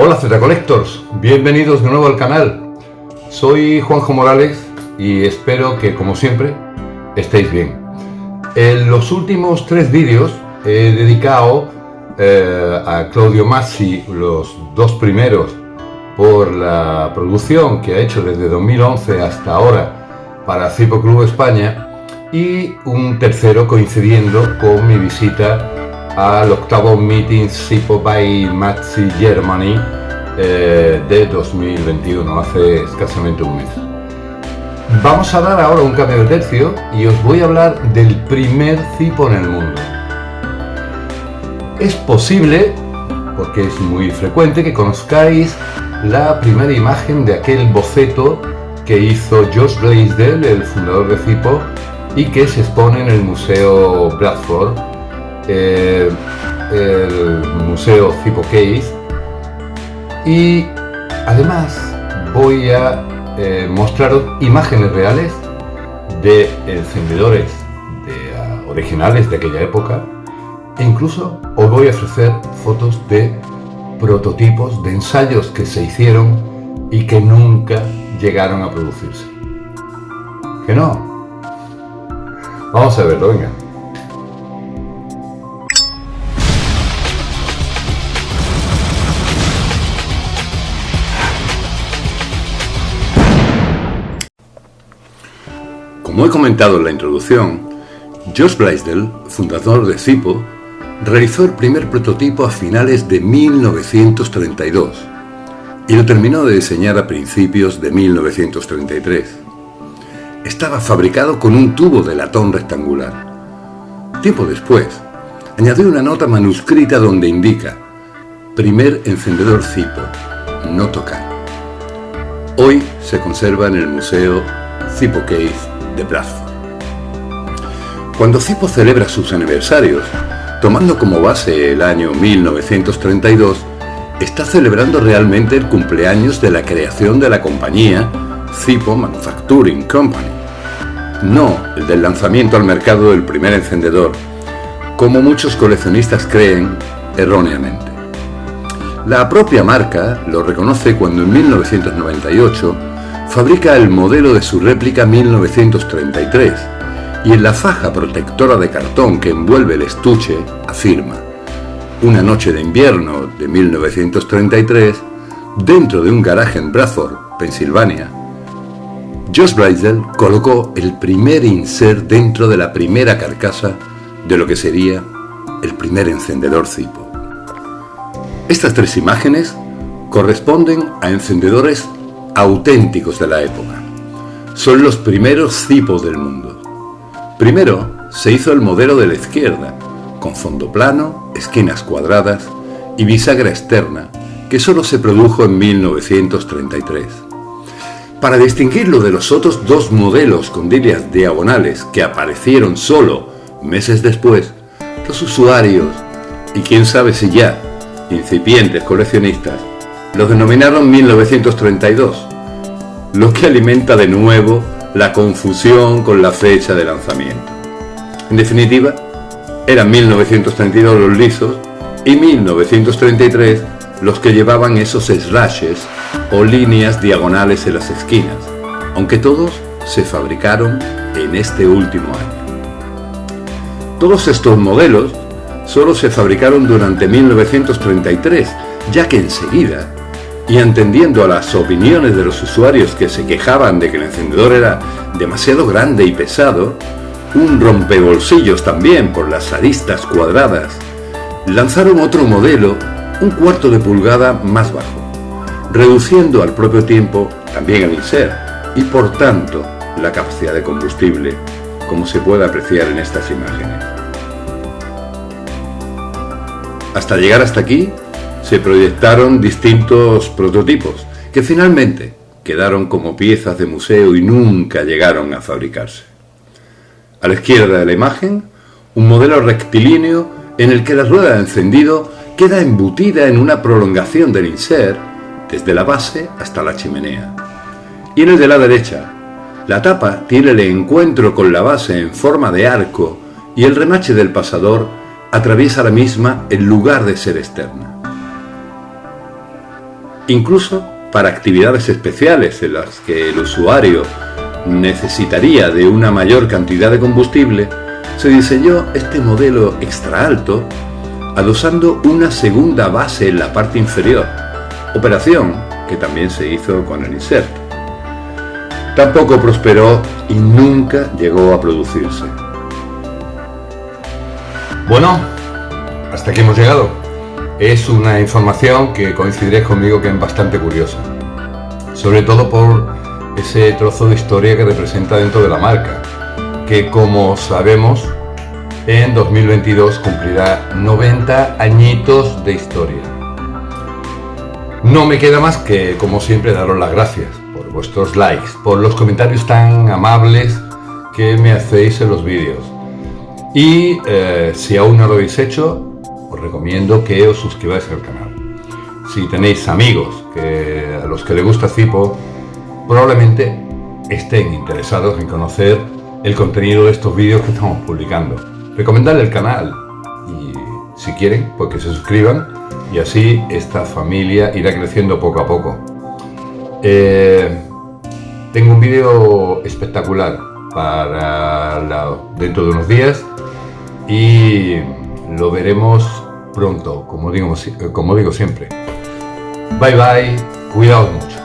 Hola Z Collectors, bienvenidos de nuevo al canal. Soy Juanjo Morales y espero que, como siempre, estéis bien. En los últimos 3 vídeos he dedicado a Claudio Massi los 2 primeros por la producción que ha hecho desde 2011 hasta ahora para Zipo Club España, y un tercero coincidiendo con mi visita al octavo Meeting Zipo by Massi Germany de 2021, hace escasamente un mes. Vamos a dar ahora un cambio de tercio y os voy a hablar del primer Zipo en el mundo. Es posible, porque es muy frecuente, que conozcáis la primera imagen de aquel boceto que hizo Josh Blaisdell, el fundador de Zipo, y que se expone en el Museo Bradford, el Museo Zipo Case. Y además voy a mostraros imágenes reales de encendedores originales de aquella época, e incluso os voy a ofrecer fotos de prototipos de ensayos que se hicieron y que nunca llegaron a producirse. ¿Que no? Vamos a verlo, venga. Como he comentado en la introducción, Josh Blaisdell, fundador de Zipo, realizó el primer prototipo a finales de 1932 y lo terminó de diseñar a principios de 1933. Estaba fabricado con un tubo de latón rectangular. Tiempo después, añadió una nota manuscrita donde indica: primer encendedor Zipo, no tocar. Hoy se conserva en el Museo Zipo Case de Bradford. Cuando Zipo celebra sus aniversarios, tomando como base el año 1932, está celebrando realmente el cumpleaños de la creación de la compañía Zipo Manufacturing Company, no el del lanzamiento al mercado del primer encendedor, como muchos coleccionistas creen erróneamente. La propia marca lo reconoce cuando en 1998 fabrica el modelo de su réplica 1933, y en la faja protectora de cartón que envuelve el estuche afirma: una noche de invierno de 1933, dentro de un garaje en Bradford, Pensilvania, Josh Blaisdell colocó el primer insert dentro de la primera carcasa de lo que sería el primer encendedor Zipo. Estas 3 imágenes corresponden a encendedores auténticos de la época. Son los primeros Zipo del mundo. Primero se hizo el modelo de la izquierda, con fondo plano, esquinas cuadradas y bisagra externa, que solo se produjo en 1933. Para distinguirlo de los otros 2 modelos con líneas diagonales que aparecieron solo meses después, los usuarios, y quién sabe si ya incipientes coleccionistas, los denominaron 1932, lo que alimenta de nuevo la confusión con la fecha de lanzamiento. En definitiva, eran 1932 los lisos y 1933 los que llevaban esos slashes o líneas diagonales en las esquinas, aunque todos se fabricaron en este último año. Todos estos modelos solo se fabricaron durante 1933, ya que enseguida, y atendiendo a las opiniones de los usuarios que se quejaban de que el encendedor era demasiado grande y pesado, un rompebolsillos también por las aristas cuadradas, lanzaron otro modelo, un 1/4 de pulgada más bajo, reduciendo al propio tiempo también el insert y por tanto la capacidad de combustible, como se puede apreciar en estas imágenes. Hasta llegar hasta aquí, se proyectaron distintos prototipos que finalmente quedaron como piezas de museo y nunca llegaron a fabricarse. A la izquierda de la imagen, un modelo rectilíneo en el que la rueda de encendido queda embutida en una prolongación del insert desde la base hasta la chimenea. Y en el de la derecha, la tapa tiene el encuentro con la base en forma de arco y el remache del pasador atraviesa la misma en lugar de ser externa. Incluso para actividades especiales en las que el usuario necesitaría de una mayor cantidad de combustible, se diseñó este modelo extra alto adosando una segunda base en la parte inferior, operación que también se hizo con el Insert. Tampoco prosperó y nunca llegó a producirse. Bueno, hasta aquí hemos llegado. Es una información que coincidiréis conmigo que es bastante curiosa, sobre todo por ese trozo de historia que representa dentro de la marca, que como sabemos en 2022 cumplirá 90 añitos de historia. No me queda más que, como siempre, daros las gracias por vuestros likes, por los comentarios tan amables que me hacéis en los vídeos. Y si aún no lo habéis hecho, os recomiendo que os suscribáis al canal. Si tenéis amigos a los que les gusta Zipo, probablemente estén interesados en conocer el contenido de estos vídeos que estamos publicando. Recomendarle el canal y, si quieren, pues que se suscriban y así esta familia irá creciendo poco a poco. Tengo un vídeo espectacular para dentro de unos días y lo veremos pronto, como digo siempre. Bye bye, cuidaos mucho.